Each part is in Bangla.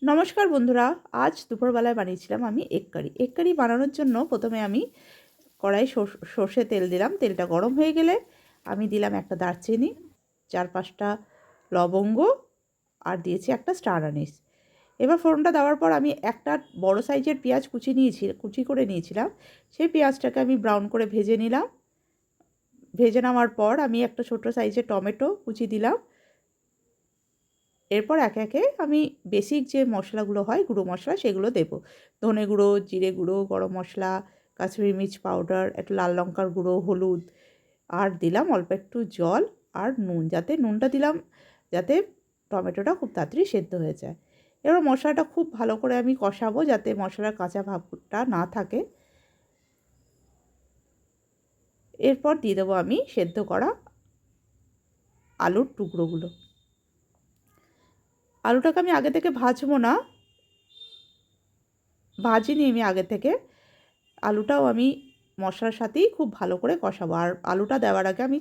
নমস্কার বন্ধুরা, আজ দুপুরবেলায় বানিয়েছিলাম আমি এগ কারি। এগ কারি বানানোর জন্য প্রথমে আমি কড়াই সর্ষে তেল দিলাম। তেলটা গরম হয়ে গেলে আমি দিলাম একটা দারচিনি, 4-5টা লবঙ্গ আর দিয়েছি একটা স্টার আনিস। এবার ফোড়নটা দেওয়ার পর আমি একটা বড় সাইজের পেঁয়াজ কুচি করে নিয়েছিলাম। সেই পেঁয়াজটাকে আমি ব্রাউন করে ভেজে নিলাম। ভেজে নেওয়ার পর আমি একটা ছোট সাইজের টমেটো কুচি দিলাম। এরপর একে একে আমি বেসিক যে মশলাগুলো হয়, গুঁড়ো মশলা, সেগুলো দেবো। ধনে গুঁড়ো, জিরে গুঁড়ো, গরম মশলা, কাশ্মীরি মির্চ পাউডার, একটু লাল লঙ্কার গুঁড়ো, হলুদ, আর দিলাম অল্প একটু জল আর নুন। নুনটা দিলাম যাতে টমেটোটা খুব তাড়াতাড়ি সেদ্ধ হয়ে যায়। এবার মশলাটা খুব ভালো করে আমি কষাবো যাতে মশলার কাঁচা ভাবটা না থাকে। এরপর দিয়ে দেবো আমি সেদ্ধ করা আলুর টুকরোগুলো। আলুটাকে আমি আগে থেকে ভাজবো না, ভাজিনি আমি আগে থেকে। আলুটাও আমি মশলার সাথেই খুব ভালো করে কষাবো। আর আলুটা দেওয়ার আগে আমি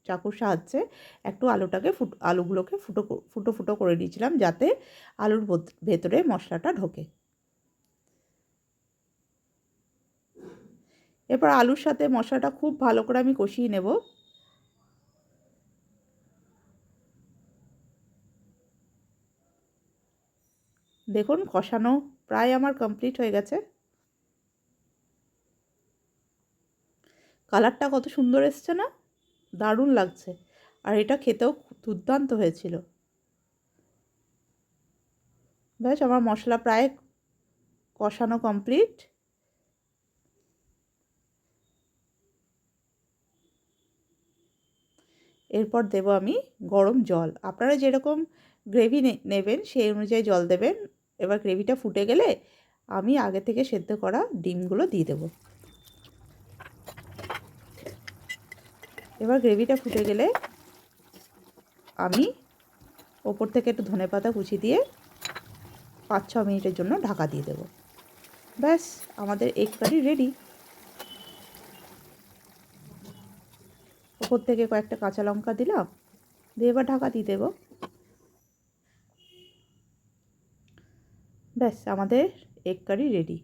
চাকুর সাহায্যে একটু আলুগুলোকে ফুটো ফুটো করে দিয়েছিলাম যাতে আলুর ভেতরে মশলাটা ঢোকে। এরপর আলুর সাথে মশলাটা খুব ভালো করে আমি কষিয়ে নেব। দেখুন কষানো প্রায় আমার কমপ্লিট হয়ে গেছে। কালারটা কত সুন্দর এসছে না, দারুণ লাগছে। আর এটা খেতেও দুর্দান্ত হয়েছিল। ব্যাস, আমার মশলা প্রায় কষানো কমপ্লিট। এরপর দেব আমি গরম জল। আপনারা যেরকম গ্রেভি নেবেন সেই অনুযায়ী জল দেবেন। এবার গ্রেভিটা ফুটে গেলে আমি আগে থেকে সেদ্ধ করা ডিমগুলো দিয়ে দেব। এবার গ্রেভিটা ফুটে গেলে আমি ওপর থেকে একটু ধনেপাতা কুচি দিয়ে 5-6 মিনিটের জন্য ঢাকা দিয়ে দেব। ব্যাস, আমাদের এগ কারি রেডি। ওপর থেকে কয়েকটা কাঁচা লঙ্কা দিলাম, দিয়ে এবার ঢাকা দিয়ে দেবো। ব্যাস, আমাদের এগ কারি রেডি।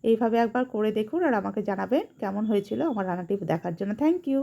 এইভাবে একবার করে দেখুন আর আমাকে জানাবেন কেমন হয়েছিল। আমার রান্নাটি দেখার জন্য থ্যাংক ইউ।